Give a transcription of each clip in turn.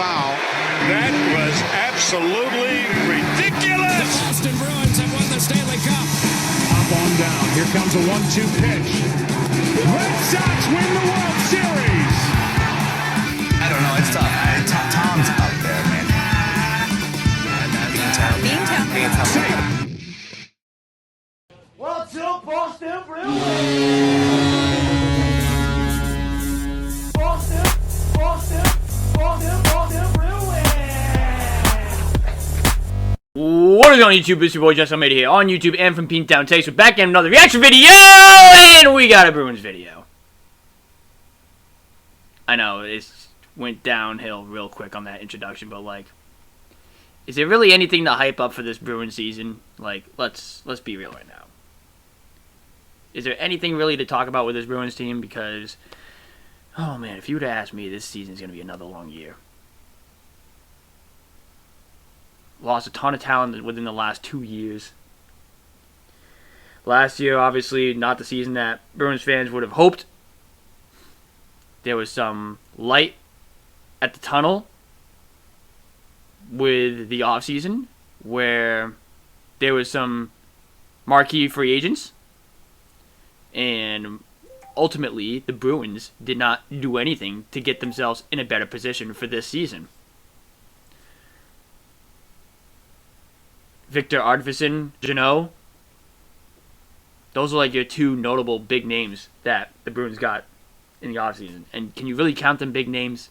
foul. That was absolutely ridiculous. The Boston Bruins have won the Stanley Cup. Up on down. Here comes a 1-2 pitch. Red Sox win the World Series. I don't know. It's tough. Tom's up there, man. Being tough. What's up, Boston Bruins? Boston Bruins. What is going on YouTube? It's your boy Justin Made here on YouTube and from Town Takes. We're back in another reaction video, and we got a Bruins video. I know it went downhill real quick on that introduction, but like, is there really anything to hype up for this Bruins season? Like, let's be real right now. Is there anything really to talk about with this Bruins team? Because, oh man, if you would have asked me, this season's going to be another long year. Lost a ton of talent within the last 2 years. Last year, obviously, not the season that Bruins fans would have hoped. There was some light at the tunnel with the offseason, where there was some marquee free agents. And ultimately, the Bruins did not do anything to get themselves in a better position for this season. Victor Arvidsson, Jeannot, those are like your two notable big names that the Bruins got in the offseason. And can you really count them big names?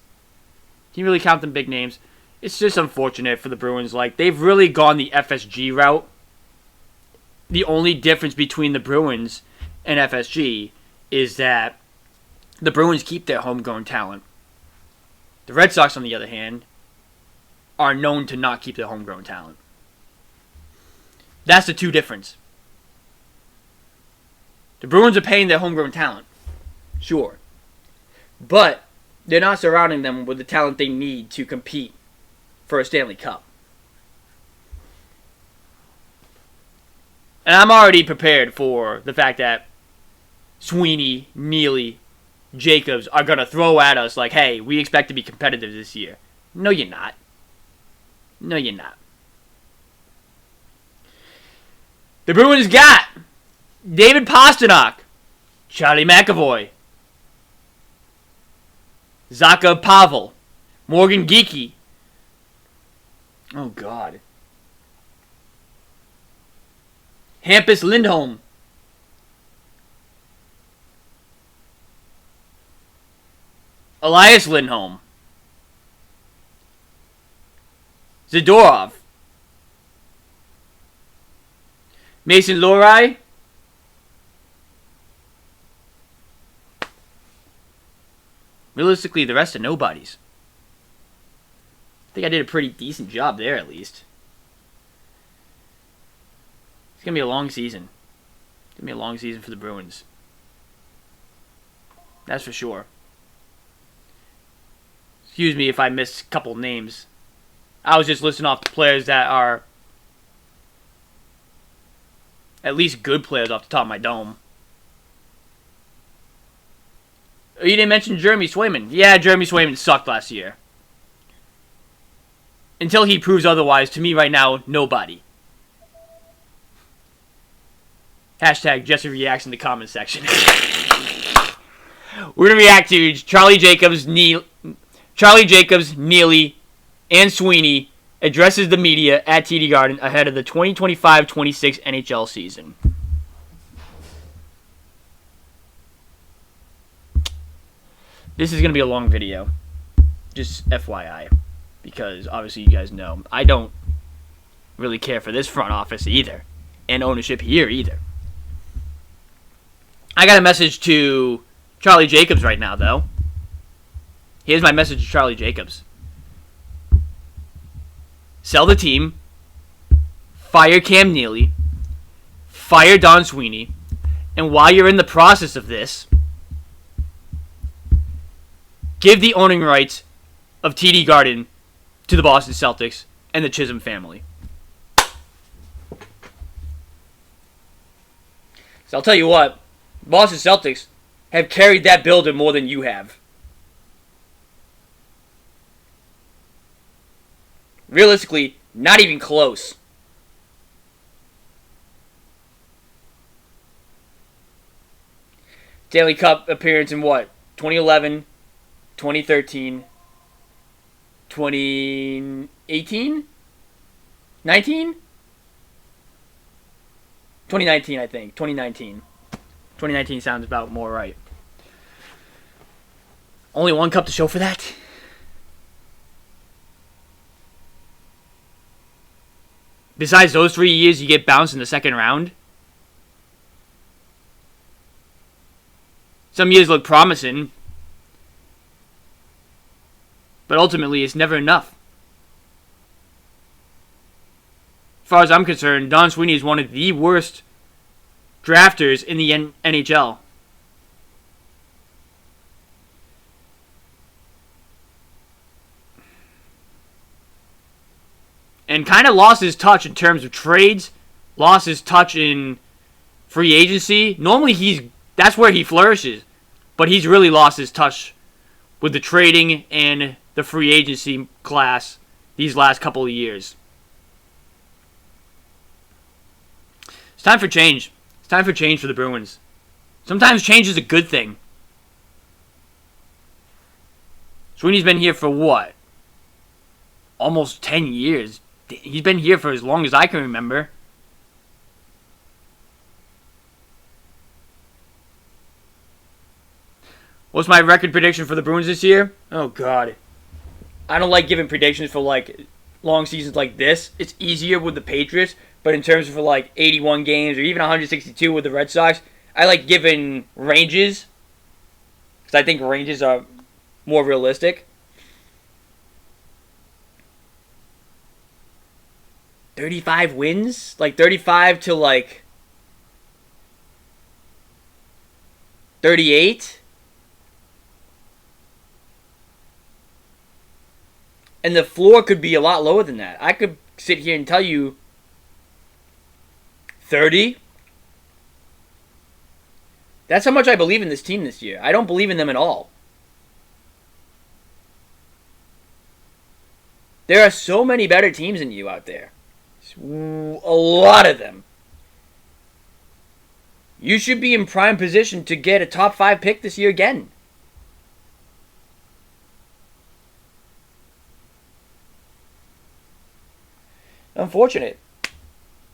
Can you really count them big names? It's just unfortunate for the Bruins. Like, they've really gone the FSG route. The only difference between the Bruins and FSG is that the Bruins keep their homegrown talent. The Red Sox, on the other hand, are known to not keep their homegrown talent. That's the two difference. The Bruins are paying their homegrown talent, sure, but they're not surrounding them with the talent they need to compete for a Stanley Cup. And I'm already prepared for the fact that Sweeney, Neely, Jacobs are going to throw at us like, hey, we expect to be competitive this year. No, you're not. No, you're not. The Bruins got David Pastrnak, Charlie McAvoy, Zaka Pavel, Morgan Geekie. Oh, God. Hampus Lindholm. Elias Lindholm. Zadorov. Mason Lohrei. Realistically, the rest are nobodies. I think I did a pretty decent job there, at least. It's going to be a long season. It's going to be a long season for the Bruins. That's for sure. Excuse me if I missed a couple names. I was just listing off the players that are at least good players off the top of my dome. You didn't mention Jeremy Swayman. Yeah, Jeremy Swayman sucked last year. Until he proves otherwise, to me right now, nobody. Hashtag Jesse reacts in the comment section. We're going to react to Charlie Jacobs, Neely, and Sweeney addresses the media at TD Garden ahead of the 2025-26 NHL season. This is going to be a long video, just FYI, because obviously you guys know I don't really care for this front office either, and ownership here either. I got a message to Charlie Jacobs right now, though. Here's my message to Charlie Jacobs. Sell the team, fire Cam Neely, fire Don Sweeney, and while you're in the process of this, give the owning rights of TD Garden to the Boston Celtics and the Chisholm family. So I'll tell you what, Boston Celtics have carried that building more than you have. Realistically, not even close. Stanley Cup appearance in what? 2011, 2013, 2018? 19? 2019, I think. 2019. 2019 sounds about more right. Only one cup to show for that? Besides those 3 years, you get bounced in the second round. Some years look promising, but ultimately it's never enough. As far as I'm concerned, Don Sweeney is one of the worst drafters in the NHL. And kind of lost his touch in terms of trades, lost his touch in free agency. Normally that's where he flourishes, but he's really lost his touch with the trading and the free agency class these last couple of years. It's time for change. It's time for change for the Bruins. Sometimes change is a good thing. Sweeney's been here for what? Almost 10 years. He's been here for as long as I can remember. What's my record prediction for the Bruins this year? Oh, God. I don't like giving predictions for, like, long seasons like this. It's easier with the Patriots, but in terms of for, like, 81 games or even 162 with the Red Sox, I like giving ranges because I think ranges are more realistic. 35 wins? Like 35 to like 38? And the floor could be a lot lower than that. I could sit here and tell you 30. That's how much I believe in this team this year. I don't believe in them at all. There are so many better teams than you out there. A lot of them. You should be in prime position to get a top 5 pick this year again. Unfortunate.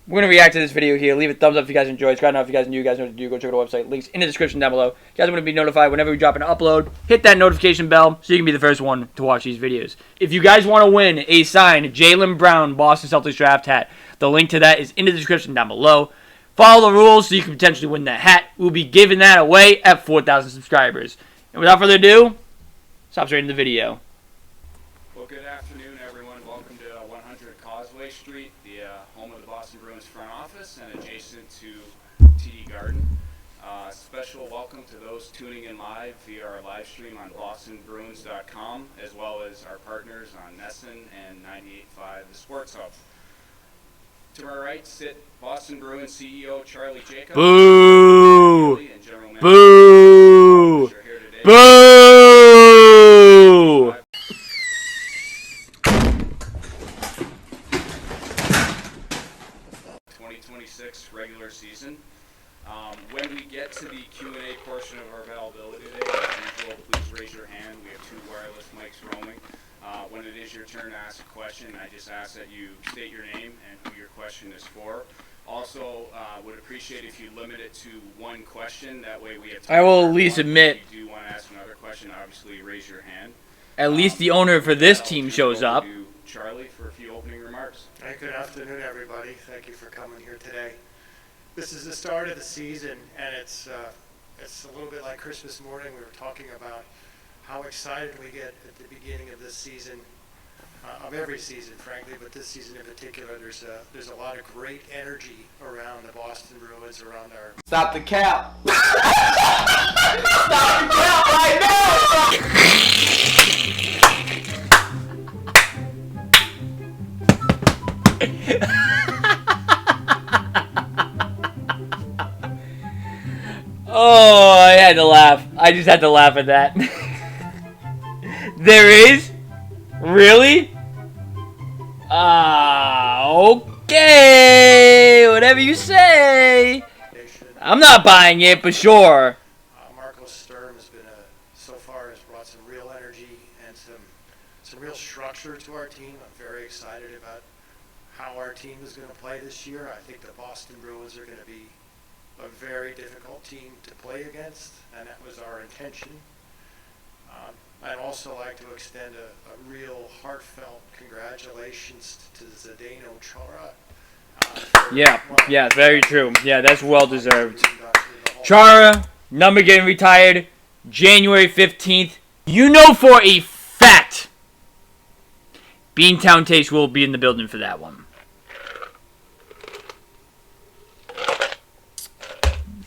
We're going to react to this video here. Leave a thumbs up if you guys enjoyed. Subscribe now if you guys are new. You guys know what to do. Go check out our website. Links in the description down below. You guys want to be notified whenever we drop an upload. Hit that notification bell so you can be the first one to watch these videos. If you guys want to win a signed Jaylen Brown Boston Celtics draft hat, the link to that is in the description down below. Follow the rules so you can potentially win that hat. We'll be giving that away at 4,000 subscribers. And without further ado, stop straight in the video. Well, good afternoon, everyone. Welcome to 100 Causeway Street, the home of the Boston Bruins front office and adjacent to TD Garden. Special welcome to those tuning in live via our live stream on bostonbruins.com, as well as our partners on Nesson and 98.5 The Sports Hub. To my right sit Boston Bruins CEO Charlie Jacobs. Boo! And General Manager Boo! here today. Boo! 2026 regular season. When we get to the Q&A portion of our availability today, as usual, please raise your hand. We have 2 wireless mics roaming. When it is your turn to ask a question, I just ask that you state your name and who your question is for. Also, would appreciate if you limit it to 1 question. That way we have time. I will for at least everyone. admit, If you do want to ask another question, obviously raise your hand. at least the owner for this I'll team turn it shows over up. to Charlie for a few opening remarks. Hey, good afternoon, everybody. Thank you for coming here today. This is the start of the season, and it's a little bit like Christmas morning. We were talking about how excited we get at the beginning of this season, of every season, frankly, but this season in particular. There's a lot of great energy around the Boston Bruins, around our. Stop the cap. Stop the cap right Oh, I had to laugh. I just had to laugh at that. There is? Really? Okay. Whatever you say. I'm not buying it, but sure. Marco Sturm has been so far has brought some real energy and some real structure to our team. I'm very excited about how our team is going to play this year. I think the Boston Bruins are going to be a very difficult team to play against, and that was our intention. I'd also like to extend a real heartfelt congratulations to Zdeno Chara. Yeah, very true. Yeah, that's well deserved. Chara, number getting retired January 15th. You know for a fact Beantown Taste will be in the building for that one.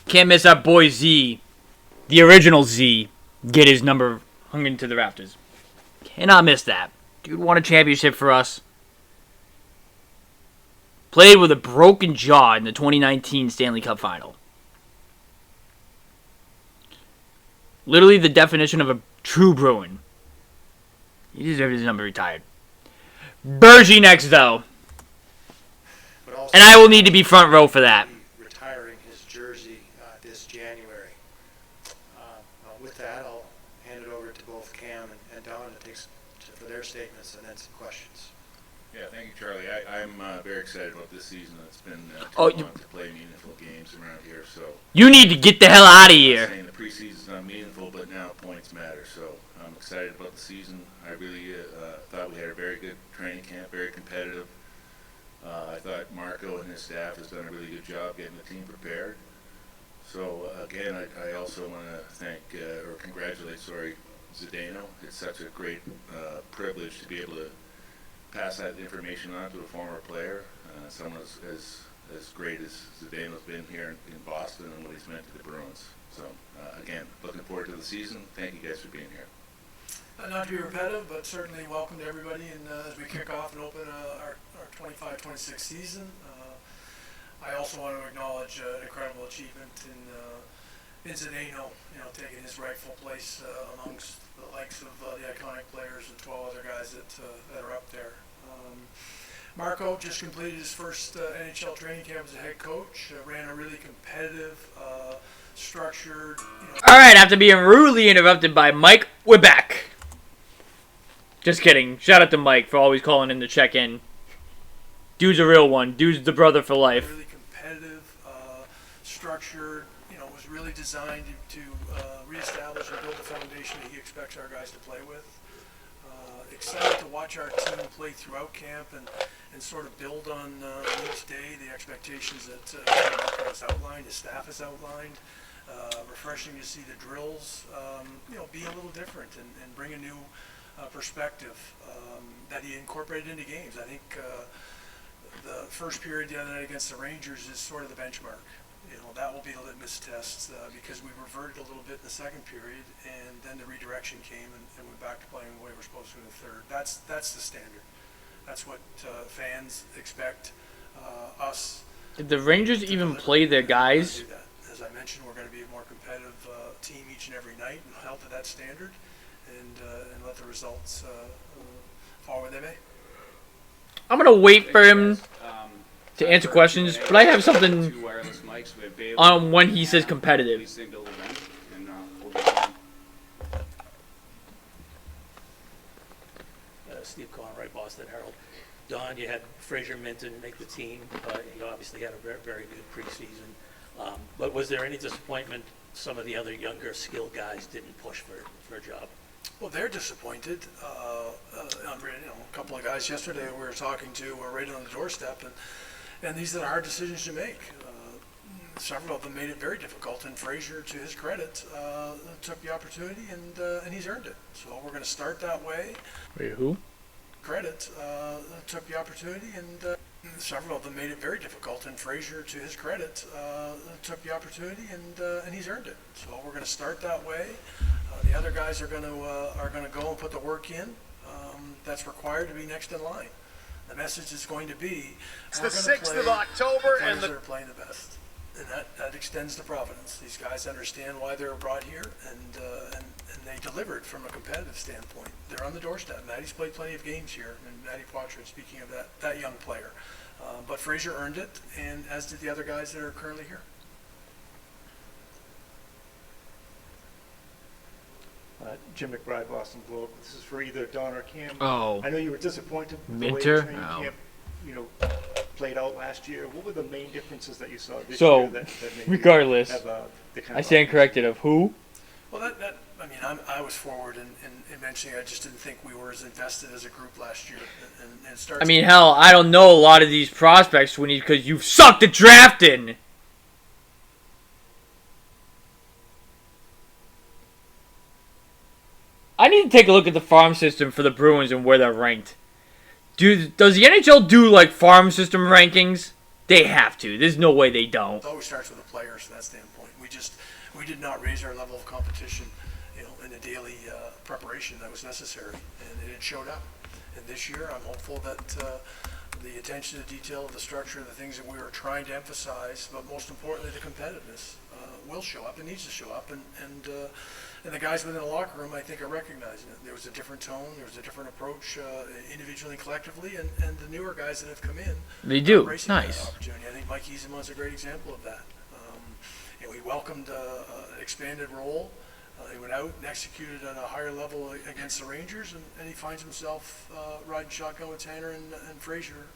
Can't miss our boy Z, the original Z, get his number hung into the rafters. Cannot miss that. Dude won a championship for us. Played with a broken jaw in the 2019 Stanley Cup Final. Literally the definition of a true Bruin. He deserves his number retired. Bergie next, though. And I will need to be front row for that. Retiring his jersey this January. With that, I'll hand it over to both Cam and Don for their statements and then some questions. Yeah, thank you, Charlie. I'm very excited about this season. It's been too long to play meaningful games around here. So you need to get the hell out of here. I'm saying the preseason's not meaningful, but now points matter. So I'm excited about the season. I really thought we had a very good training camp, very competitive. I thought Marco and his staff has done a really good job getting the team prepared. So again, I also want to thank or congratulate, Zdeno. It's such a great privilege to be able to pass that information on to a former player, someone as great as Zdeno's been here in Boston and what he's meant to the Bruins. So again, looking forward to the season. Thank you guys for being here. Not to be repetitive, but certainly welcome to everybody and as we kick off and open our 25-26 season. I also want to acknowledge an incredible achievement in Zdeno, taking his rightful place amongst the likes of the iconic players and 12 other guys that are up there. Marco just completed his first NHL training camp as a head coach, ran a really competitive, structured. All right, after being rudely interrupted by Mike, we're back. Just kidding. Shout out to Mike for always calling in to check in. Dude's a real one. Dude's the brother for life. Really competitive, structured. Was really designed to reestablish and build the foundation that he expects our guys to play with. Excited to watch our team play throughout camp and sort of build on each day the expectations that Marco has outlined, his staff has outlined. Refreshing to see the drills, be a little different and bring a new perspective that he incorporated into games. I think the first period the other night against the Rangers is sort of the benchmark. That will be the litmus test because we reverted a little bit in the second period, and then the redirection came and went back to playing the way we're supposed to in the third. That's the standard. That's what fans expect us. Did the Rangers even play their guys? As I mentioned, we're going to be a more competitive team each and every night and held to that standard, and let the results fall where they may. I'm going to wait for him to answer questions, but I have something on when he says competitive. Steve Conroy, Boston Herald. Don, you had Fraser Minton make the team. He obviously had a very, very good preseason. But was there any disappointment some of the other younger, skilled guys didn't push for a job? Well, they're disappointed. A couple of guys yesterday we were talking to were right on the doorstep, and these are hard decisions to make. Several of them made it very difficult, and Fraser, to his credit, took the opportunity, and he's earned it. So we're going to start that way. Wait, who? Credit, took the opportunity, and several of them made it very difficult, and Fraser, to his credit, took the opportunity, and he's earned it. So we're going to start that way. The other guys are going to go and put the work in that's required to be next in line. The message is going to be, it's the 6th of October, and they're playing the best. and that extends to Providence. These guys understand why they're brought here, and they delivered from a competitive standpoint. They're on the doorstep. Maddie's played plenty of games here, and Maddie Poitras, speaking of that young player. But Fraser earned it, and as did the other guys that are currently here. Jim McBride, Boston Globe. This is for either Don or Cam. Oh. I know you were disappointed with Minter? the way the training camp, played out last year. What were the main differences that you saw this So, year that made you regardless, have, the kind I of stand corrected of who? Well, I was forward in mentioning I just didn't think we were as invested as a group last year. And it starts. I mean, hell, I don't know a lot of these prospects, because you've sucked at drafting. I need to take a look at the farm system for the Bruins and where they're ranked. Does the NHL do, farm system rankings? They have to. There's no way they don't. It always starts with the players from that standpoint. We did not raise our level of competition, in the daily preparation that was necessary, and it showed up. And this year, I'm hopeful that the attention to detail, the structure, the things that we were trying to emphasize, but most importantly, the competitiveness, will show up. It needs to show up, and the guys within the locker room, I think, are recognizing it. There was a different tone, there was a different approach, individually and collectively, and the newer guys that have come in, They do. embracing Nice. that opportunity. I think Mike Easemon's a great example of that. We welcomed an expanded role. He went out and executed at a higher level against the Rangers, and he finds himself riding shotgun with Tanner and Fraser.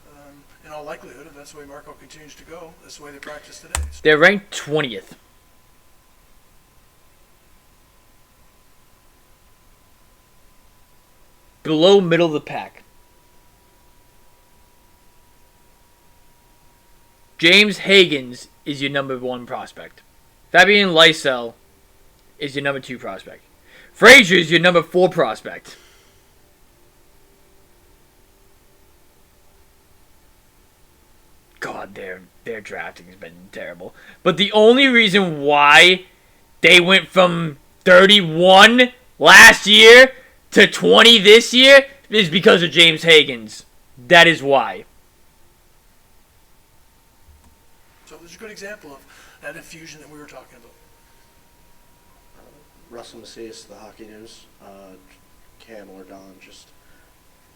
In all likelihood, if that's the way Marco continues to go, that's the way they practice today. So They're ranked 20th. Below middle of the pack. James Higgins is your number 1 prospect. Fabian Lysell is your number 2 prospect. Frazier is your number 4 prospect. God, their drafting has been terrible. But the only reason why they went from 31 last year to 20 this year is because of James Higgins. That is why. So there's a good example of that infusion that we were talking about. Russell Macias, the Hockey News, Cam or Don, just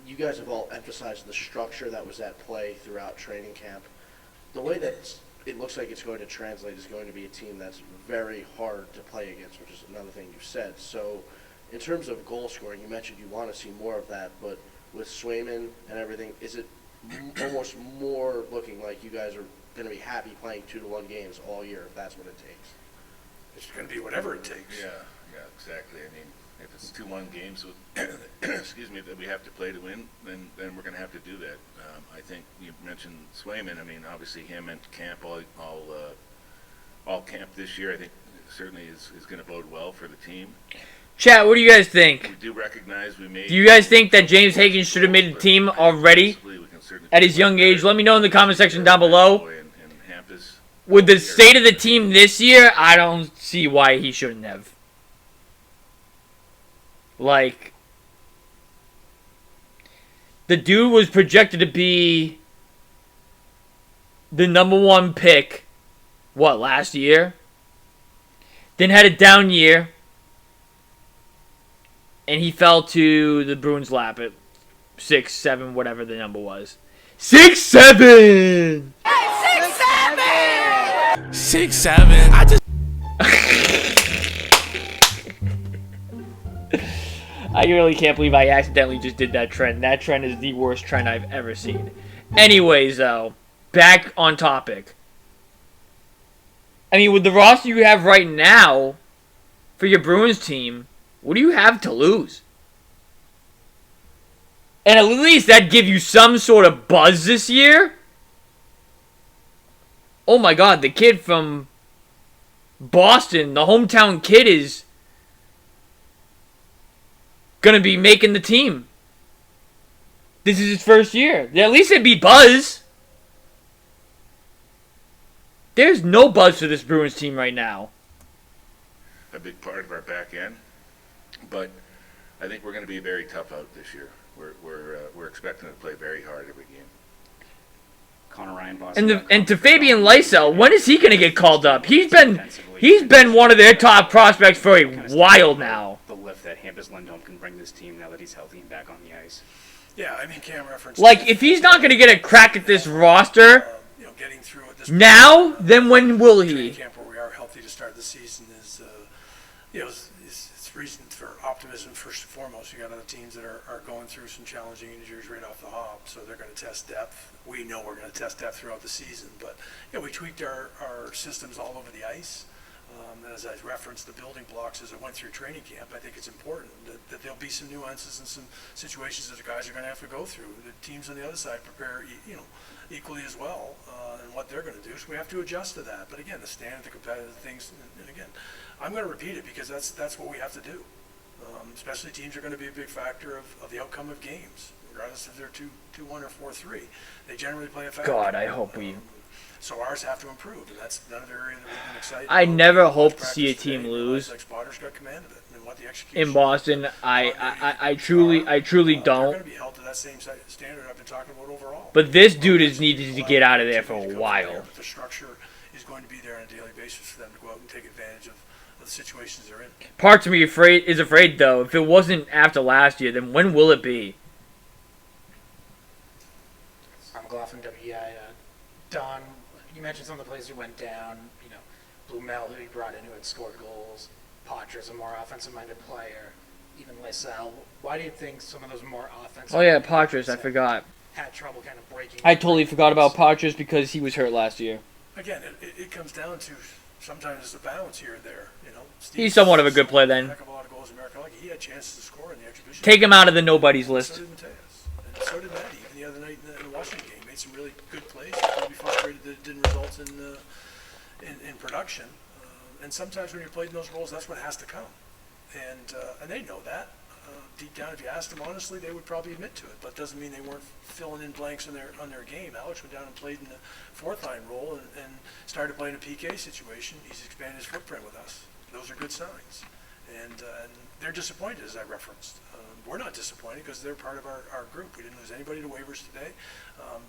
you guys have all emphasized the structure that was at play throughout training camp. The way that it looks like it's going to translate is going to be a team that's very hard to play against, which is another thing you've said. So in terms of goal scoring, you mentioned you want to see more of that, but with Swayman and everything, is it almost more looking like you guys are going to be happy playing 2-1 games all year if that's what it takes? It's going to be whatever it takes. Yeah, exactly. I mean, if it's 2-1 games with, excuse me, that we have to play to win, then we're going to have to do that. I think you mentioned Swayman. I mean, obviously him and Camp all camp this year. I think certainly is going to bode well for the team. Chat, what do you guys think? We do recognize we made. Do you guys think that James Higgins should have made the team already at his young age? Let me know in the comment section down below. With the state of the team this year, I don't see why he shouldn't have. The dude was projected to be the number 1 pick, last year? Then had a down year. And he fell to the Bruins' lap at 6, 7, whatever the number was. 6, 7! 6'7". I just. I really can't believe I accidentally just did that trend. That trend is the worst trend I've ever seen. Anyways, though, back on topic. I mean, with the roster you have right now for your Bruins team, what do you have to lose? And at least that'd give you some sort of buzz this year. Oh my god, the kid from Boston, the hometown kid, is gonna be making the team. This is his first year. At least it'd be buzz. There's no buzz for this Bruins team right now. A big part of our back end, but I think we're going to be very tough out this year. We're expecting to play very hard every game. Connor Ryan, Boston. And to Fabian Lysell, when is he going to get called up? He's been one of their top prospects for a while now. The lift that Hampus Lindholm can bring this team now that he's healthy and back on the ice. Yeah, I mean, Cam referenced. Like, if he's not going to get a crack at this roster getting through at this now, then when will he? Training camp where we are healthy to start the season is, it's reason for optimism first and foremost. You got other teams that are going through some challenging injuries right off the hop, so they're going to test depth. We know we're going to test depth throughout the season, but we tweaked our systems all over the ice. And as I referenced the building blocks as I went through training camp, I think it's important that there'll be some nuances and some situations that the guys are going to have to go through. The teams on the other side prepare, equally as well, and what they're going to do. So we have to adjust to that. But again, the standard, the competitive things, and again, I'm going to repeat it because that's what we have to do. Especially teams are going to be a big factor of the outcome of games, regardless if they're 2-1 or 4-3. They generally play a factor. God, I hope we. So ours have to improve, and that's another area that we've been excited I about. never hope to see a team lose. Like Spotter's got command of it, and what the execution In Boston, I truly they're don't. going to be held to that same standard I've been talking about overall. But this dude is needed to get out of there for a while. The structure is going to be there on a daily basis for them to go out and take advantage of the situations they're in. Part of me is afraid though. If it wasn't after last year, then when will it be? I'm McLaughlin, WEI. Don, you mentioned some of the players who went down. Blumel, who he brought in, who had scored goals. Potter's a more offensive-minded player. Even Lysell. Why do you think some of those more offensive? Oh yeah, Patras, I forgot. Had trouble kind of breaking. I totally forgot about Patras because he was hurt last year. Again, it comes down to sometimes it's a balance here or there. He's somewhat of a good player then. A lot of goals in America. He had chances to score in the exhibition. Take him out of the nobodies list. So did Mateus. And so did Matty. Even the other night in the Washington game, made some really good plays. Probably frustrated that it didn't result in production. And sometimes when you're playing those roles, that's what has to come. And they know that. Deep down, if you asked them honestly, they would probably admit to it. But it doesn't mean they weren't filling in blanks on their game. Alex went down and played in the fourth line role and started playing a PK situation. He's expanded his footprint with us. Those are good signs. And they're disappointed, as I referenced. We're not disappointed because they're part of our group. We didn't lose anybody to waivers today.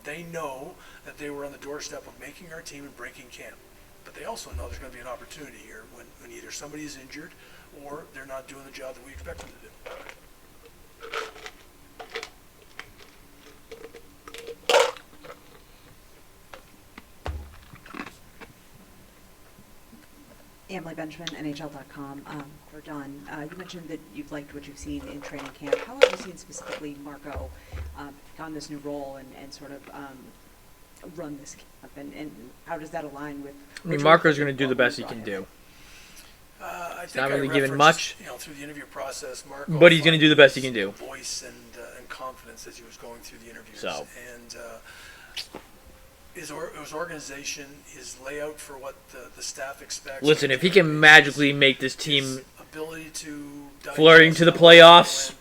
They know that they were on the doorstep of making our team and breaking camp. But they also know there's going to be an opportunity here when either somebody is injured or they're not doing the job that we expect them to do. Emily Benjamin, NHL.com. For Don, you mentioned that you've liked what you've seen in training camp. How have you seen specifically Marco on this new role and sort of run this camp? And how does that align with... I mean, Marco's going to do the best he can do. I He's think not really I given referenced, much, through the interview process, Marco, but he's going to do the best he can do. Voice and confidence as he was going through the interviews. So. And his organization, his layout for what the staff expects. Listen, if he can magically make this team ability to flirting to the playoffs,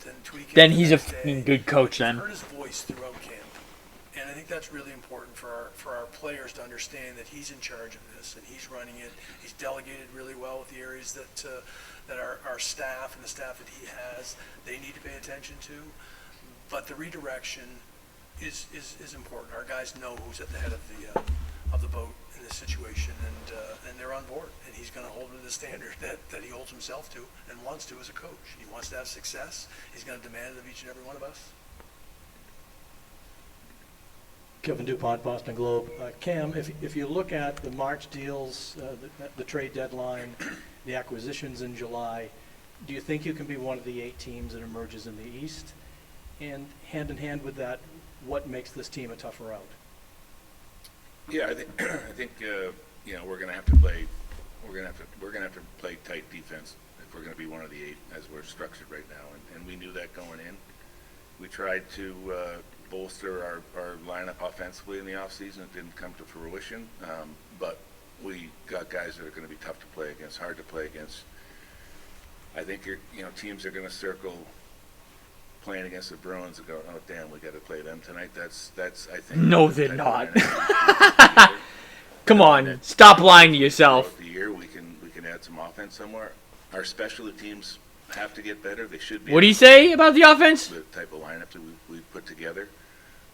then he's a fucking good coach then. Heard his voice throughout camp. And I think that's really important for our players to understand that he's in charge of this and he's running it. He's delegated really well with the areas that our staff and the staff that he has, they need to pay attention to. But the redirection is important. Our guys know who's at the head of the boat in this situation, and they're on board. And he's going to hold to the standard that he holds himself to and wants to as a coach. He wants to have success. He's going to demand it of each and every one of us. Kevin DuPont, Boston Globe. Cam, if you look at the March deals, the trade deadline, the acquisitions in July, do you think you can be one of the 8 teams that emerges in the East? And hand in hand with that, what makes this team a tougher out? Yeah, I think we're going to have to play. We're going to have to play tight defense if we're going to be one of the 8 as we're structured right now, and we knew that going in. We tried to bolster our lineup offensively in the offseason. It didn't come to fruition, but we got guys that are going to be tough to play against, hard to play against. I think teams are going to circle playing against the Bruins and go, oh damn, we got to play them tonight. That's I think. No, they're not. Come on, stop lying to yourself. The year we can add some offense somewhere. Our specialty teams have to get better. They should be. What do you say about the offense? The type of lineup that we put together,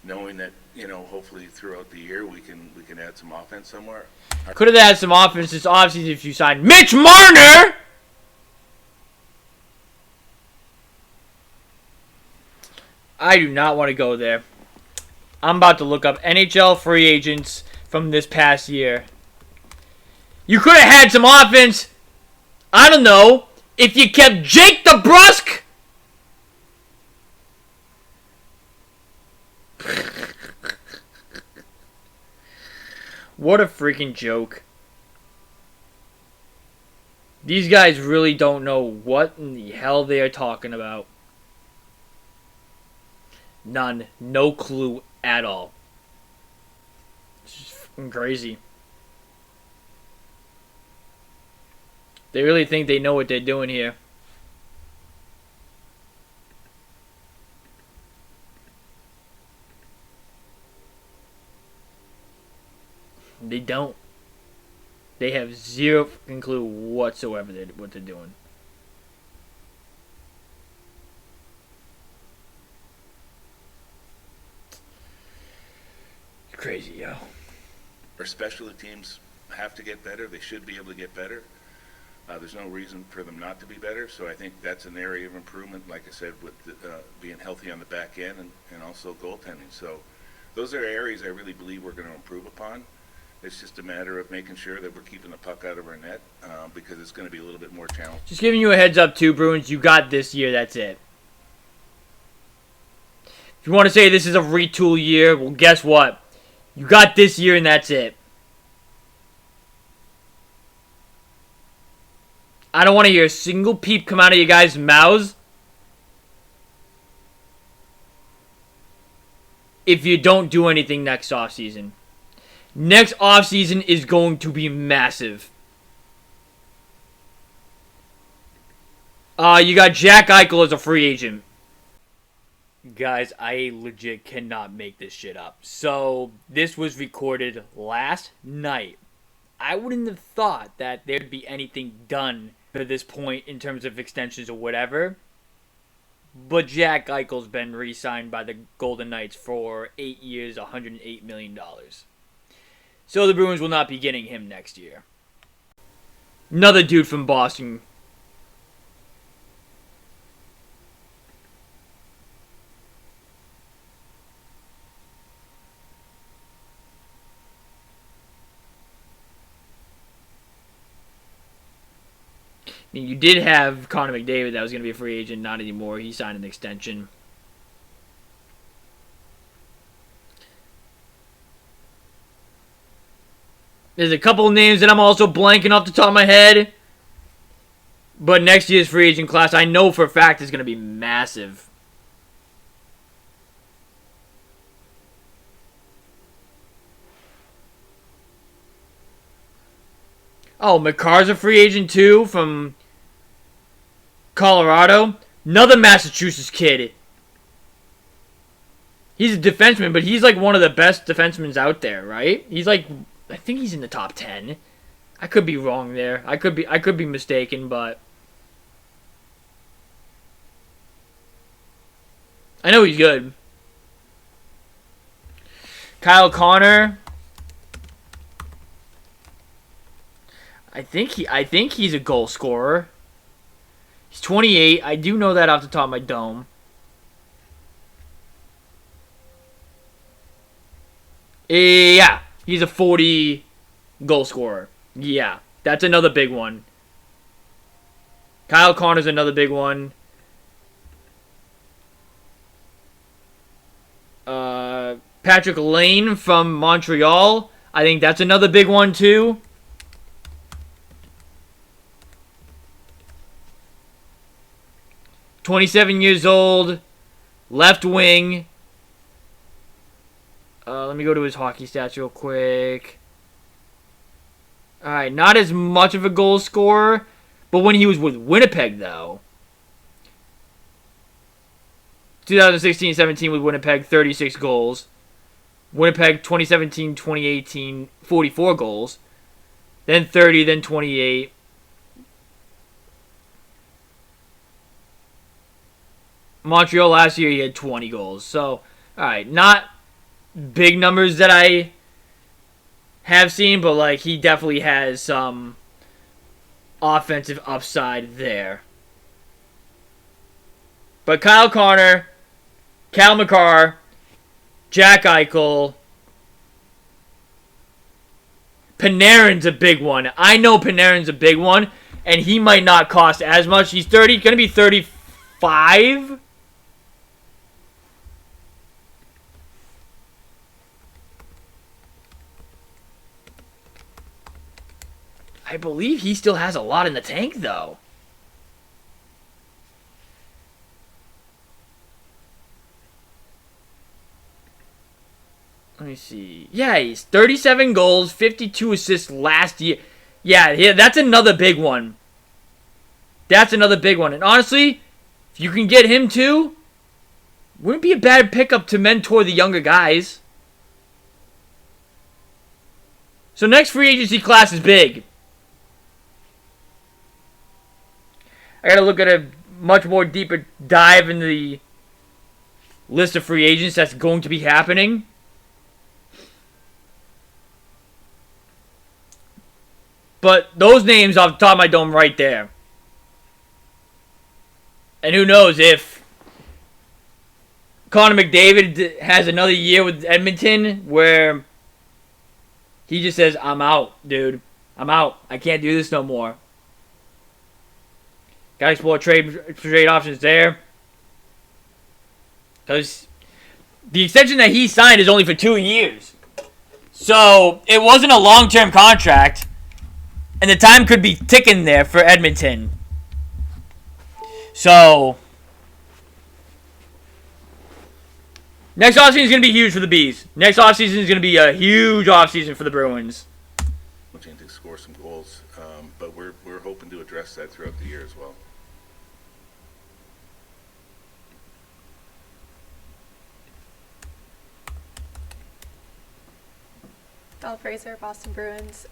knowing that hopefully throughout the year we can add some offense somewhere. Could have had some offense this offseason if you signed Mitch Marner. I do not want to go there. I'm about to look up NHL free agents from this past year. You could have had some offense, I don't know, if you kept Jake DeBrusk. What a freaking joke. These guys really don't know what in the hell they are talking about. None. No clue at all. It's just fucking crazy. They really think they know what they're doing here. They don't. They have zero fucking clue whatsoever what they're doing. Crazy, yo. Our specialty teams have to get better. They should be able to get better. There's no reason for them not to be better. So I think that's an area of improvement, like I said, with being healthy on the back end and also goaltending. So those are areas I really believe we're going to improve upon. It's just a matter of making sure that we're keeping the puck out of our net because it's going to be a little bit more challenging. Just giving you a heads up too, Bruins. You got this year. That's it. If you want to say this is a retool year, well, guess what? You got this year and that's it. I don't want to hear a single peep come out of you guys' mouths if you don't do anything next offseason. Next offseason is going to be massive. You got Jack Eichel as a free agent. Guys, I legit cannot make this shit up. So, this was recorded last night. I wouldn't have thought that there'd be anything done to this point in terms of extensions or whatever. But Jack Eichel's been re-signed by the Golden Knights for 8 years, $108 million. So the Bruins will not be getting him next year. Another dude from Boston. I mean, you did have Connor McDavid that was going to be a free agent. Not anymore. He signed an extension. There's a couple of names that I'm also blanking off the top of my head. But next year's free agent class, I know for a fact, is going to be massive. Oh, McCarr's a free agent too from Colorado. Another Massachusetts kid. He's a defenseman, but he's like one of the best defensemen out there, right? He's like, I think he's in the top 10. I could be wrong there. I could be mistaken, but I know he's good. Kyle Connor. I think he's a goal scorer. He's 28. I do know that off the top of my dome. Yeah, he's a 40 goal scorer. Yeah, that's another big one. Kyle Connor's another big one. Patrick Lane from Montreal. I think that's another big one too. "27 years old, left wing." Let me go to his hockey stats real quick. Alright, not as much of a goal scorer, but when he was with Winnipeg, though. 2016-17 with Winnipeg, 36 goals. Winnipeg, 2017-2018, 44 goals. Then 30, then 28. Montreal last year, he had 20 goals. So, alright, not big numbers that I have seen, but like he definitely has some offensive upside there. But Kyle Connor, Cal McCarr, Jack Eichel, Panarin's a big one. I know Panarin's a big one, and he might not cost as much. He's going to be 35. I believe he still has a lot in the tank, though. Let me see. Yeah, he's 37 goals, 52 assists last year. Yeah, that's another big one. That's another big one. And honestly, if you can get him too, wouldn't be a bad pickup to mentor the younger guys. So next free agency class is big. I gotta look at a much more deeper dive in the list of free agents that's going to be happening. But those names off the top of my dome right there. And who knows if Connor McDavid has another year with Edmonton where he just says, I'm out, dude. I'm out. I can't do this no more. Got to explore trade options there. Because the extension that he signed is only for 2 years. So it wasn't a long-term contract. And the time could be ticking there for Edmonton. So next offseason is going to be huge for the Bees. Next offseason is going to be a huge offseason for the Bruins. Looking to score some goals, but we're hoping to address that throughout the year as well. Belle Fraser, Boston Bruins.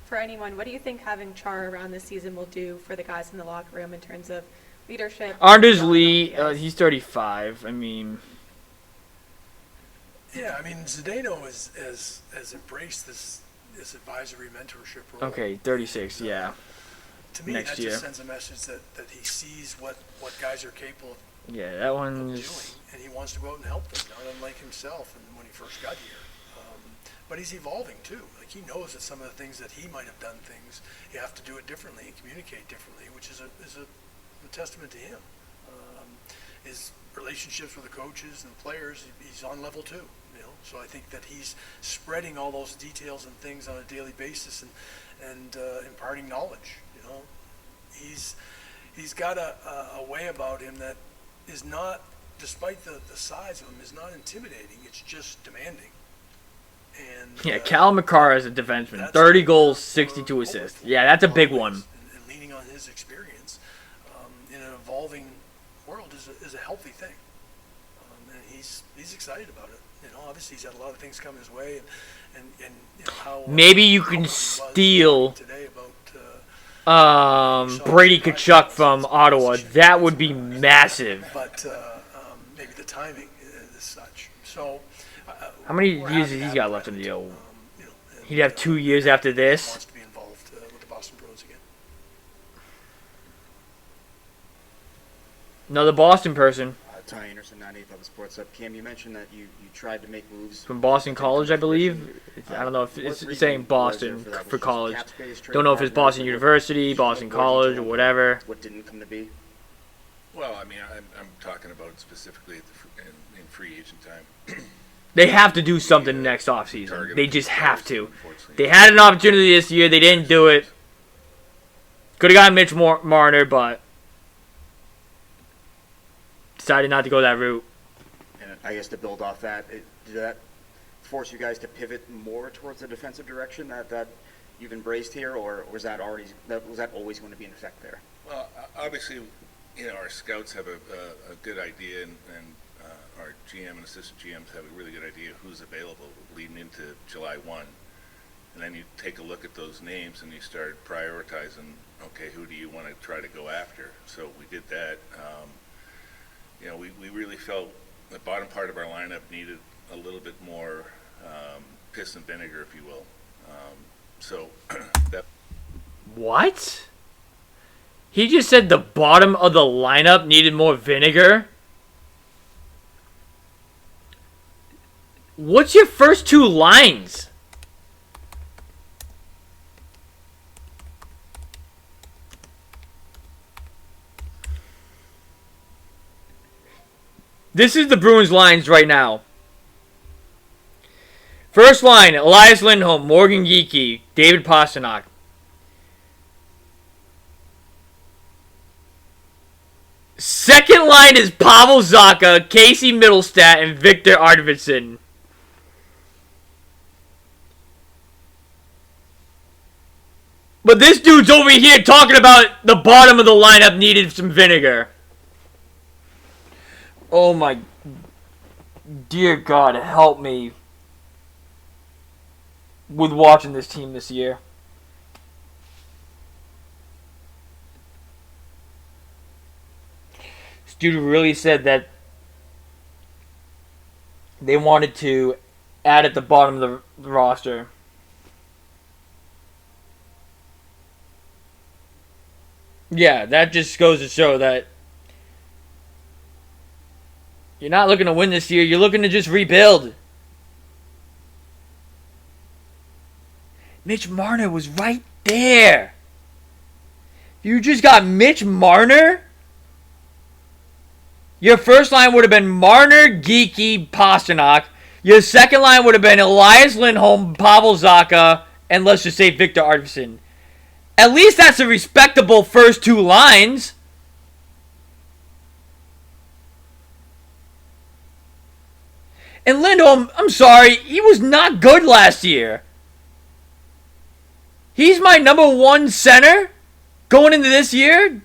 For anyone, what do you think having Char around this season will do for the guys in the locker room in terms of leadership? Anders Lee, he's 35. I mean... Yeah, I mean, Zdeno has embraced this advisory mentorship role. Okay, 36, yeah. To me, next that year. just sends a message that he sees what guys are capable of Yeah, that one's... doing, and he wants to go out and help them, not unlike himself and when he first got here. But he's evolving too. Like he knows that some of the things that he might have done things, you have to do it differently and communicate differently, which is a testament to him. His relationships with the coaches and the players, he's on level 2. So I think that he's spreading all those details and things on a daily basis and imparting knowledge. He's got a way about him that is not, despite the size of him, is not intimidating. It's just demanding. And, yeah, Cal McCarr as a defenseman, 30 goals, 62 assists. Yeah, that's a big one. And leaning on his experience in an evolving world is a healthy thing. And he's excited about it. Obviously he's had a lot of things come his way, and how maybe you can steal Brady Tkachuk from Ottawa. That would be massive. But maybe the timing is such. So. How many years has he got left in the deal? He'd have 2 years after this. Wants to be involved with the Boston Bruins again. Another Boston person. Ty Anderson, 98 Public Sports Up. Cam, you mentioned that you tried to make moves. From Boston College, I believe. I don't know if it's saying Boston for college. Don't know if it's Boston University, Boston College, or whatever. What didn't come to be? Well, I mean, I'm talking about specifically in free agent time. They have to do something next offseason. They just have to. They had an opportunity this year. They didn't do it. Could have gotten Mitch Marner, but decided not to go that route. And I guess to build off that, did that force you guys to pivot more towards the defensive direction that you've embraced here, or was that always going to be in effect there? Well, obviously, our scouts have a good idea, and our GM and assistant GMs have a really good idea of who's available leading into July 1. And then you take a look at those names and you start prioritizing, okay, who do you want to try to go after? So we did that. We really felt the bottom part of our lineup needed a little bit more piss and vinegar, if you will. So that. What? He just said the bottom of the lineup needed more vinegar? What's your first two lines? This is the Bruins lines right now. First line, Elias Lindholm, Morgan Geekie, David Pastrnak. Second line is Pavel Zacha, Casey Middlestat, and Victor Arvidsson. But this dude's over here talking about the bottom of the lineup needed some vinegar. Oh my dear God, help me with watching this team this year. This dude really said that they wanted to add at the bottom of the roster. Yeah, that just goes to show that you're not looking to win this year. You're looking to just rebuild. Mitch Marner was right there. You just got Mitch Marner? Your first line would have been Marner, Geekie, Pastrnak. Your second line would have been Elias Lindholm, Pavel Zacha, and let's just say Victor Arvidsson. At least that's a respectable first two lines. And Lindholm, I'm sorry, he was not good last year. He's my number one center going into this year.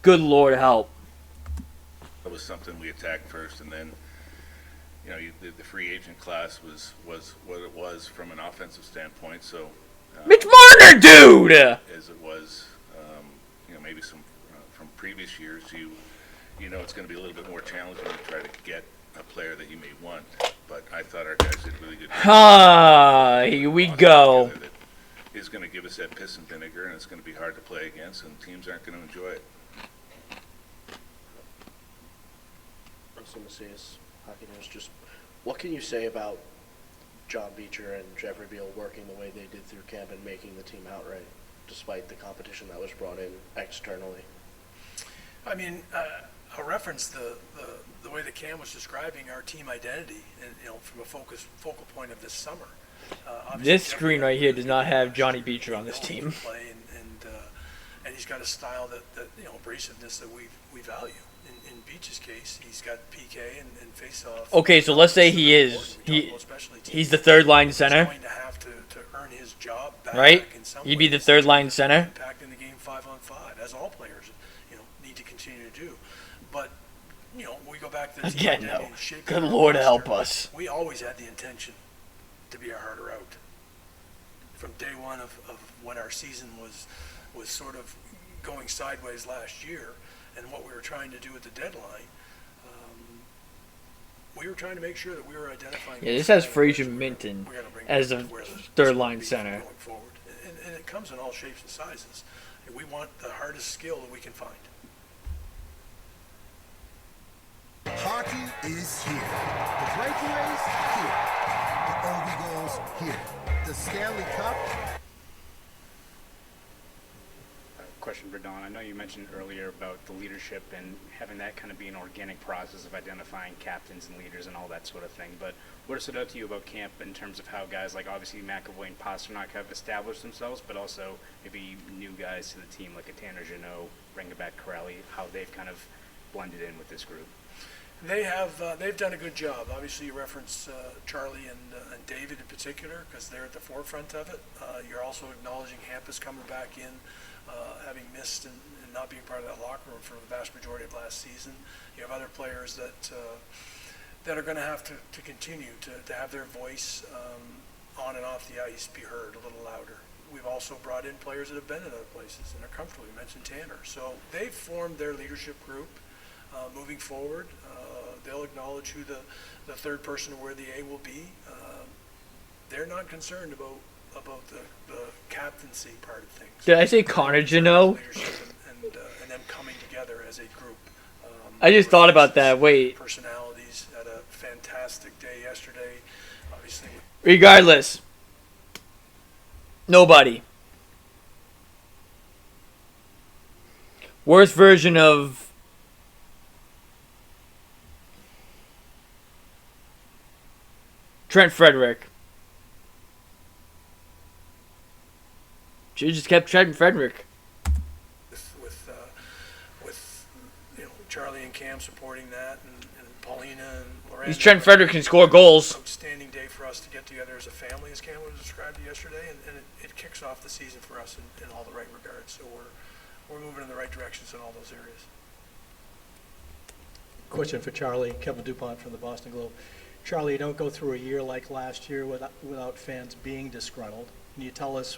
Good Lord help. That was something we attacked first, and then the free agent class was what it was from an offensive standpoint. So Mitch Marner, dude. As it was, maybe some from previous years, you know it's going to be a little bit more challenging to try to get a player that you may want. But I thought our guys did a really good job. Here we go. Is going to give us that piss and vinegar, and it's going to be hard to play against, and teams aren't going to enjoy it. Russell Macias, Hockey News. Just what can you say about John Beecher and Jeffrey Beal working the way they did through camp and making the team outright, despite the competition that was brought in externally? I mean, I'll reference the way that Cam was describing our team identity, and from a focal point of this summer. This screen right here does not have Johnny Beecher on this team. And he's got a style that abrasiveness that we value. In Beach's case, he's got PK and face-off. Okay, so let's say he's the third line center. He's going to have to earn his job back, right? In some He'd be the ways. third line center. Impact in the game 5-on-5, as all players need to continue to do. But we go back to the team Again, identity no. and shaping Good our Lord roster. help us. We always had the intention to be a harder out. From day one of when our season was sort of going sideways last year, and what we were trying to do at the deadline, we were trying to make sure that we were identifying. Yeah, this has Fraser Minton as a third line center. Going forward, and it comes in all shapes and sizes. And we want the hardest skill that we can find. Hockey is here. The breakaways, here. The OB goals, here. The Stanley Cup. Question for Don. I know you mentioned earlier about the leadership and having that kind of be an organic process of identifying captains and leaders and all that sort of thing. But what stood out to you about camp in terms of how guys like obviously McAvoy and Pastrnak have established themselves, but also maybe new guys to the team like a Tanner Jeannot, bringing back Corelli, how they've kind of blended in with this group? They've done a good job. Obviously, you reference Charlie and David in particular because they're at the forefront of it. You're also acknowledging Hampus coming back in, having missed and not being part of that locker room for the vast majority of last season. You have other players that are going to have to continue to have their voice on and off the ice be heard a little louder. We've also brought in players that have been in other places and are comfortable. You mentioned Tanner. So they've formed their leadership group moving forward. they'll acknowledge who the third person where the A will be. They're not concerned about the captaincy part of things. Did I say Connor Janot? And them coming together as a group. I just thought about that. Wait. Personalities had a fantastic day yesterday. Obviously. Regardless, nobody. Worst version of Trent Frederick. Should have just kept Trent Frederick. With Charlie and Cam supporting that, and Paulina and Lorraine. These Trent Frederick can score goals. Outstanding day for us to get together as a family, as Cam was described yesterday, and it kicks off the season for us in all the right regards. So we're moving in the right directions in all those areas. Question for Charlie. Kevin DuPont from the Boston Globe. Charlie, you don't go through a year like last year without fans being disgruntled. Can you tell us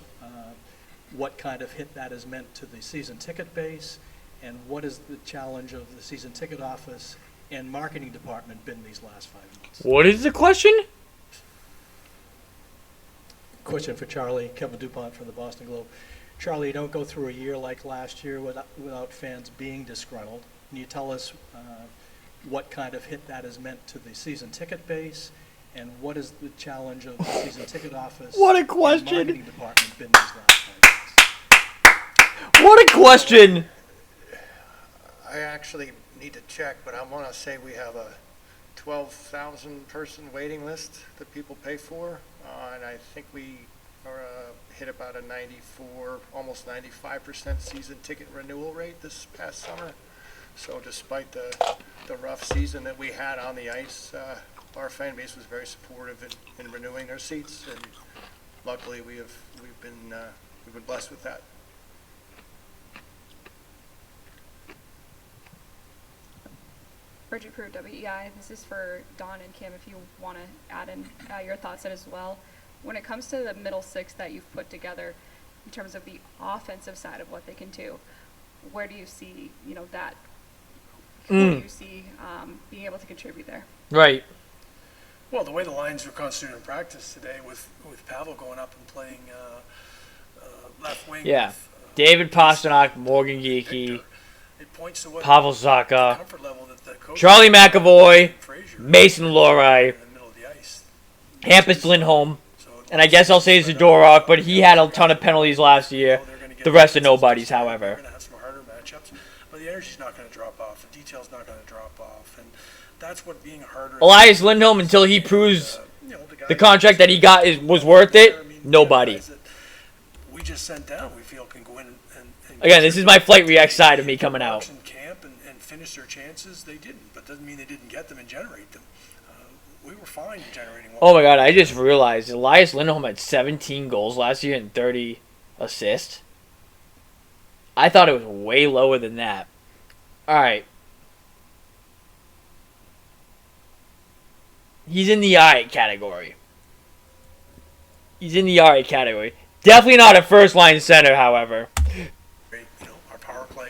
what kind of hit that has meant to the season ticket base, and what is the challenge of the season ticket office and marketing department been these last 5 months? What is the question? Question for Charlie. Kevin DuPont from the Boston Globe. Charlie, you don't go through a year like last year without fans being disgruntled. Can you tell us what kind of hit that has meant to the season ticket base, and what is the challenge of the season ticket office What a and question. marketing department been these last 5 months? What a question! I actually need to check, but I want to say we have a 12,000 person waiting list that people pay for, and I think we are hit about a 94, almost 95% season ticket renewal rate this past summer. So despite the rough season that we had on the ice, our fan base was very supportive in renewing their seats, and luckily we've been blessed with that. Bridget Crew, WEI. This is for Don and Kim, if you want to add in your thoughts in as well. When it comes to the middle six that you've put together, in terms of the offensive side of what they can do, where do you see, that? Who do you see being able to contribute there? Right. Well, the way the lines were constituted in practice today, with Pavel going up and playing left wing. Yeah. David Pastrnak, Morgan Geekie, It points to what Pavel Zacha, comfort level that the coach Charlie McAvoy, Mason Lohrei, Hampus Lindholm, and I guess I'll say Zadorov, but he had a ton of penalties last year. The rest are nobodies, however. Going to have some harder matchups, but the energy's not going to drop off. The detail's not going to drop off, and that's what being harder. Elias Lindholm, until he proves the contract that he got was worth it, nobody. We just sent down, we feel can go in and Again, this is my Flight React side of me coming out. in camp and finish their chances. They didn't, but doesn't mean they didn't get them and generate them. We were fine generating one. Oh my god, I just realized Elias Lindholm had 17 goals last year and 30 assists. I thought it was way lower than that. Alright. He's in the alright category. He's in the alright category. Definitely not a first line center, however. Our power play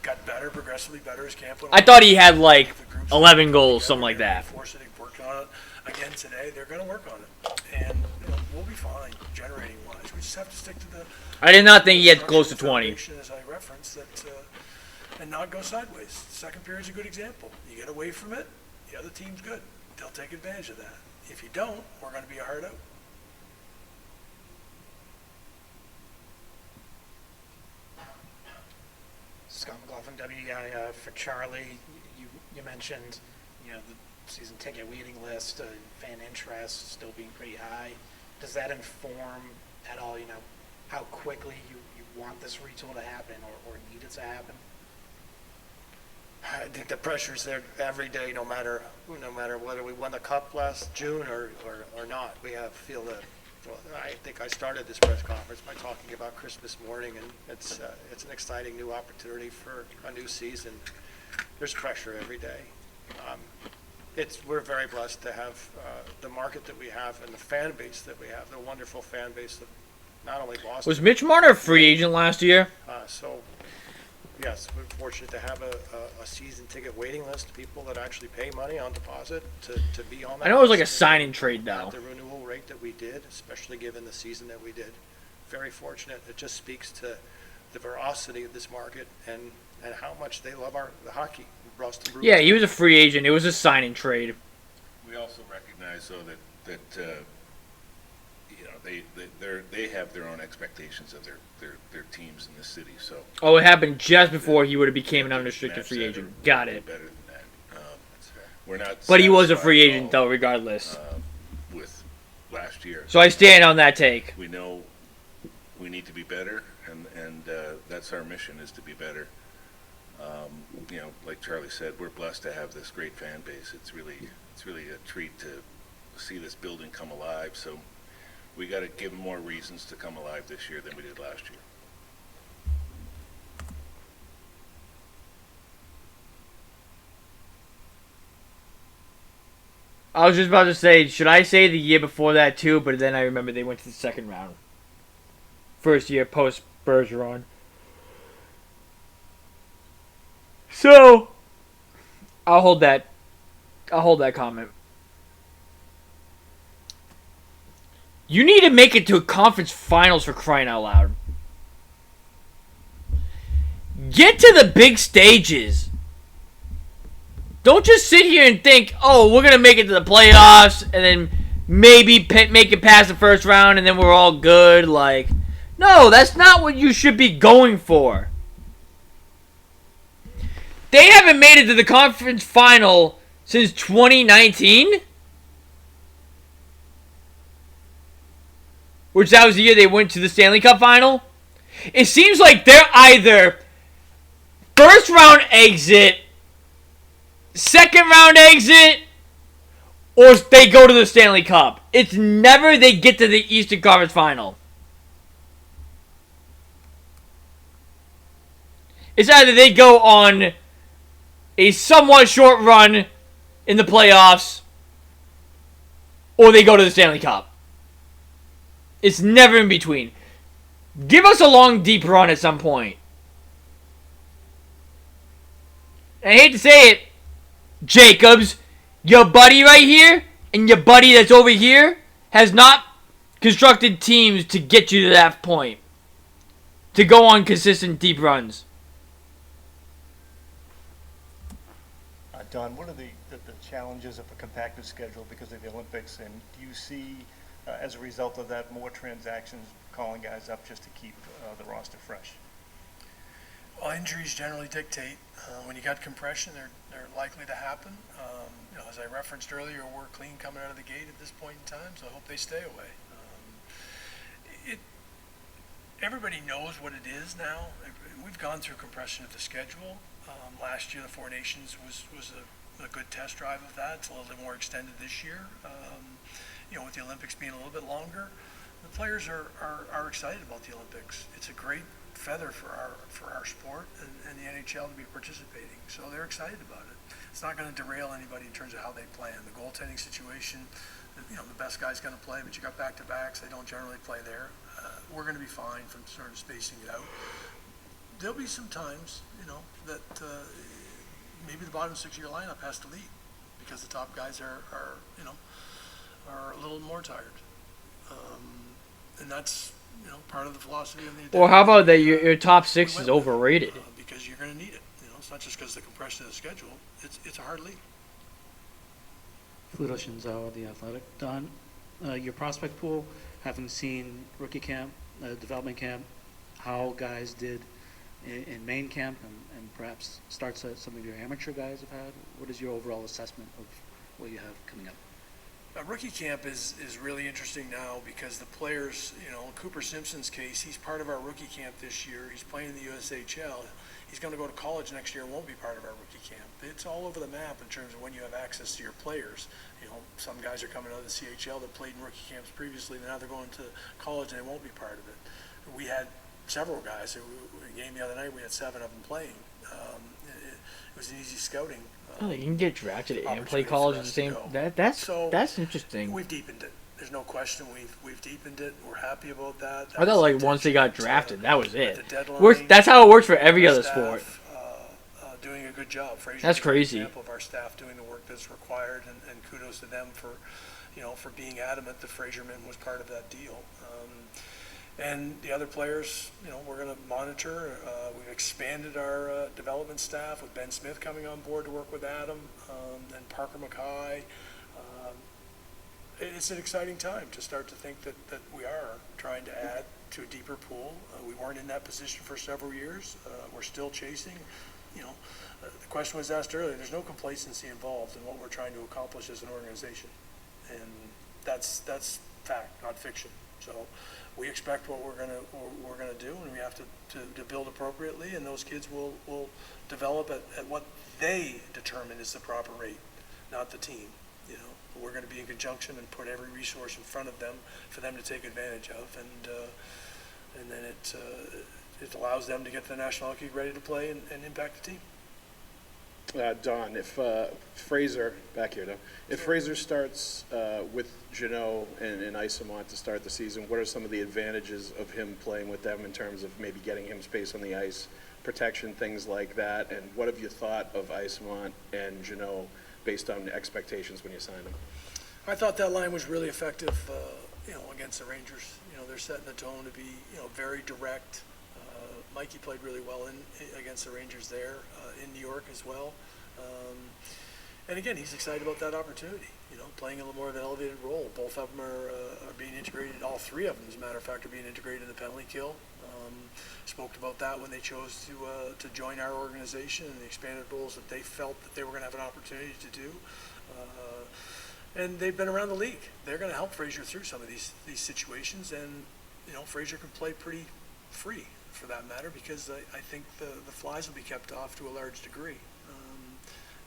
got better, progressively better as camp went I on. thought he had like 11 goals, something like that. Worked on it again today. They're going to work on it, and we'll be fine generating wise. We just have to stick to the. I did not think he had close to 20. As I referenced that, and not go sideways. Second period's a good example. You get away from it, the other team's good. They'll take advantage of that. If you don't, we're going to be a hard out. Scott McLaughlin, WEI, for Charlie. You mentioned, the season ticket waiting list, fan interest still being pretty high. Does that inform at all, how quickly you want this retool to happen or need it to happen? I think the pressure's there every day, no matter whether we won the cup last June or not. We feel that. Well, I think I started this press conference by talking about Christmas morning, and it's an exciting new opportunity for a new season. There's pressure every day. We're very blessed to have the market that we have and the fan base that we have, the wonderful fan base of not only Boston. Was Mitch Marner a free agent last year? So yes, we're fortunate to have a season ticket waiting list, people that actually pay money on deposit to be on that. I know it was like a list. sign and trade though. At the renewal rate that we did, especially given the season that we did. Very fortunate. It just speaks to the veracity of this market and how much they love the hockey. Boston Bruins. Yeah, he was a free agent. It was a sign and trade. We also recognize, though, that you know they have their own expectations of their teams in the city. So. Oh, it happened just before he would have became an unrestricted free agent. Got it. Better than that. We're not. But he was a satisfied free at agent all, though, regardless. With last year. So I stand on that take. We know we need to be better, and that's our mission, is to be better. You know, like Charlie said, we're blessed to have this great fan base. It's really a treat to see this building come alive. So we got to give them more reasons to come alive this year than we did last year. I was just about to say, should I say the year before that too? But then I remember they went to the second round. First year post Bergeron. So I'll hold that comment. You need to make it to a conference finals, for crying out loud. Get to the big stages. Don't just sit here and think, oh, we're going to make it to the playoffs and then maybe make it past the first round and then we're all good. Like, no, that's not what you should be going for. They haven't made it to the conference final since 2019. Which that was the year they went to the Stanley Cup final. It seems like they're either first round exit, second round exit, or they go to the Stanley Cup. It's never they get to the Eastern Conference final. It's either they go on a somewhat short run in the playoffs, or they go to the Stanley Cup. It's never in between. Give us a long, deep run at some point. I hate to say it, Jacobs, your buddy right here and your buddy that's over here has not constructed teams to get you to that point. To go on consistent, deep runs. Don, what are the challenges of a compacted schedule because of the Olympics, and do you see, as a result of that, more transactions calling guys up just to keep the roster fresh? Well, injuries generally dictate. When you got compression, they're likely to happen. You know, as I referenced earlier, we're clean coming out of the gate at this point in time, so I hope they stay away. Everybody knows what it is now. We've gone through compression of the schedule. Last year, the Four Nations was a good test drive of that. It's a little bit more extended this year. You know, with the Olympics being a little bit longer, the players are excited about the Olympics. It's a great feather for our sport and the NHL to be participating. So they're excited about it. It's not going to derail anybody in terms of how they plan. The goaltending situation, you know, the best guy's going to play, but you got back-to-backs. They don't generally play there. We're going to be fine from sort of spacing it out. There'll be some times, you know, that maybe the bottom six of your lineup has to lead because the top guys are a little more tired. And that's, you know, part of the philosophy of the Or how about that your top six is overrated? Because you're going to need it. You know, it's not just because of the compression of the schedule. It's a hard league. Fudo Shinzawa, The Athletic. Don, your prospect pool, having seen rookie camp, development camp, how guys did in main camp and perhaps starts that some of your amateur guys have had, what is your overall assessment of what you have coming up? Rookie camp is really interesting now because the players, you know, Cooper Simpson's case, he's part of our rookie camp this year. He's playing in the USHL. He's going to go to college next year and won't be part of our rookie camp. It's all over the map in terms of when you have access to your players. You know, some guys are coming out of the CHL that played in rookie camps previously. Now they're going to college and they won't be part of it. We had several guys. A game the other night, we had 7 of them playing. It was an easy scouting. Oh, you can get drafted and play college at the same. That's interesting. We've deepened it, There's no question we've deepened it. We're happy about that. I thought like once they got drafted, that was it. the deadline, Works. That's how it works for every our other staff, sport. Doing a good job. Frazier's That's an crazy. example of our staff doing the work that's required, and kudos to them for, for being adamant that Frazierman was part of that deal. And the other players, we're going to monitor. We've expanded our development staff with Ben Smith coming on board to work with Adam, and Parker McKay. It's an exciting time to start to think that we are trying to add to a deeper pool. We weren't in that position for several years. We're still chasing. The question was asked earlier. There's no complacency involved in what we're trying to accomplish as an organization, and that's fact, not fiction. So we expect what we're gonna do, and we have to build appropriately, and those kids will develop at what they determine is the proper rate, not the team. We're going to be in conjunction and put every resource in front of them for them to take advantage of, and then it allows them to get to the National Hockey League ready to play and impact the team. Don, if Fraser, back here, Don, if Fraser starts with Jeannot and Isamont to start the season, what are some of the advantages of him playing with them in terms of maybe getting him space on the ice, protection, things like that? And what have you thought of Isamont and Jeannot based on the expectations when you signed them? I thought that line was really effective, against the Rangers. They're setting the tone to be, very direct. Mikey played really well against the Rangers there, in New York as well. And again, he's excited about that opportunity, playing a little more of an elevated role. Both of them are being integrated, all three of them, as a matter of fact, are being integrated in the penalty kill. Spoke about that when they chose to join our organization and the expanded roles that they felt that they were going to have an opportunity to do. And they've been around the league. They're going to help Fraser through some of these situations, and Fraser can play pretty free for that matter, because I think the flies will be kept off to a large degree.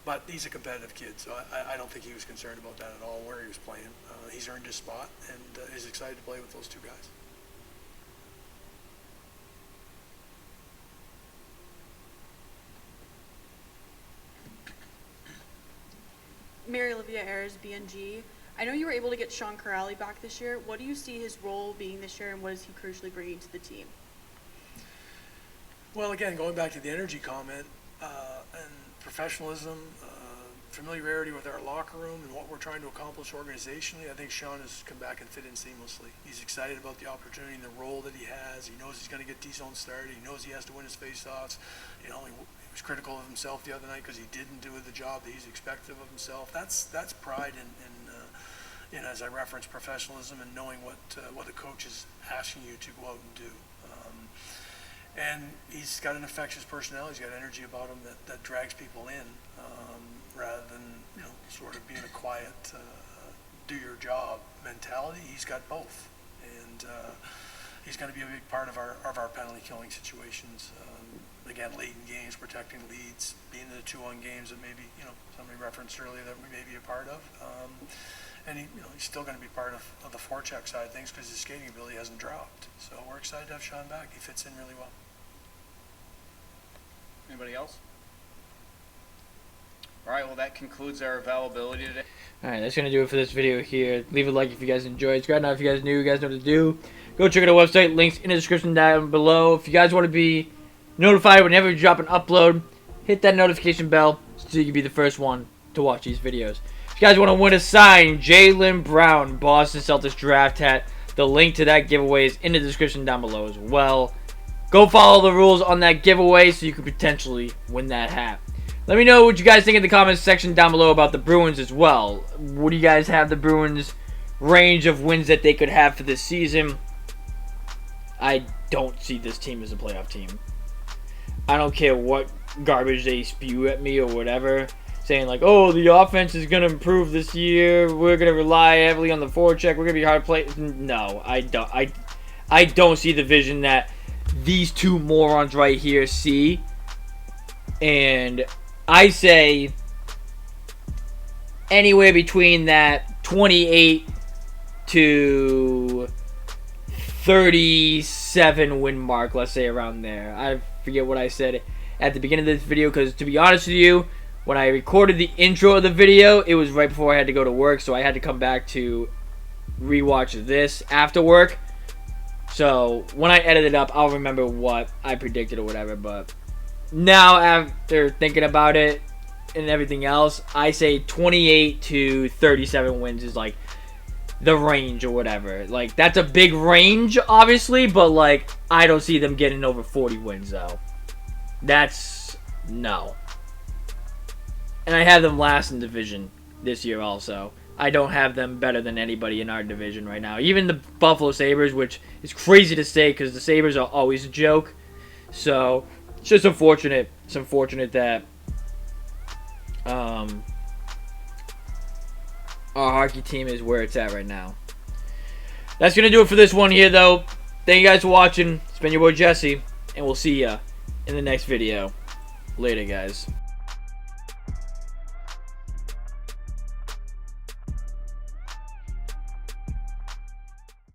But he's a competitive kid, so I don't think he was concerned about that at all where he was playing. He's earned his spot and is excited to play with those two guys. Mary Olivia Ayers, BNG. I know you were able to get Sean Corrali back this year. What do you see his role being this year, and what is he crucially bringing to the team? Well, again, going back to the energy comment, and professionalism, familiarity with our locker room and what we're trying to accomplish organizationally, I think Sean has come back and fit in seamlessly. He's excited about the opportunity and the role that he has. He knows he's going to get D-zone started. He knows he has to win his face-offs. He was critical of himself the other night because he didn't do the job that he's expected of himself. That's pride in, as I referenced, professionalism and knowing what the coach is asking you to go out and do. And he's got an infectious personality. He's got energy about him that drags people in, rather than sort of being a quiet, do your job mentality. He's got both, and he's going to be a big part of our penalty killing situations. Again, late in games, protecting leads, being in the 2-on games that maybe somebody referenced earlier that we may be a part of. And he's still going to be part of the forecheck side of things because his skating ability hasn't dropped. So we're excited to have Sean back. He fits in really well. Anybody else? All right, well, that concludes our availability today. All right, that's going to do it for this video here. Leave a like if you guys enjoyed. Subscribe now if you guys new. You guys know what to do. Go check out our website. Links in the description down below. If you guys want to be notified whenever we drop an upload, hit that notification bell so you can be the first one to watch these videos. If you guys want to win a signed Jaylen Brown Boston Celtics draft hat, the link to that giveaway is in the description down below as well. Go follow the rules on that giveaway so you could potentially win that hat. Let me know what you guys think in the comments section down below about the Bruins as well. What do you guys have the Bruins' range of wins that they could have for this season? I don't see this team as a playoff team. I don't care what garbage they spew at me or whatever, saying like, oh, the offense is going to improve this year. We're going to rely heavily on the forecheck. We're going to be hard to play. No, I don't. I don't see the vision that these two morons right here see. And I say anywhere between that 28 to 37 win mark, let's say around there. I forget what I said at the beginning of this video because, to be honest with you, when I recorded the intro of the video, it was right before I had to go to work, so I had to come back to rewatch this after work. So when I edit it up, I'll remember what I predicted or whatever. But now after thinking about it and everything else, I say 28 to 37 wins is like the range or whatever. Like, that's a big range, obviously, but like, I don't see them getting over 40 wins though. That's no. And I have them last in division this year also. I don't have them better than anybody in our division right now. Even the Buffalo Sabres, which is crazy to say because the Sabres are always a joke. So, it's just unfortunate. It's unfortunate that our hockey team is where it's at right now. That's going to do it for this one here, though. Thank you guys for watching. It's been your boy Jesse, and we'll see ya in the next video. Later, guys.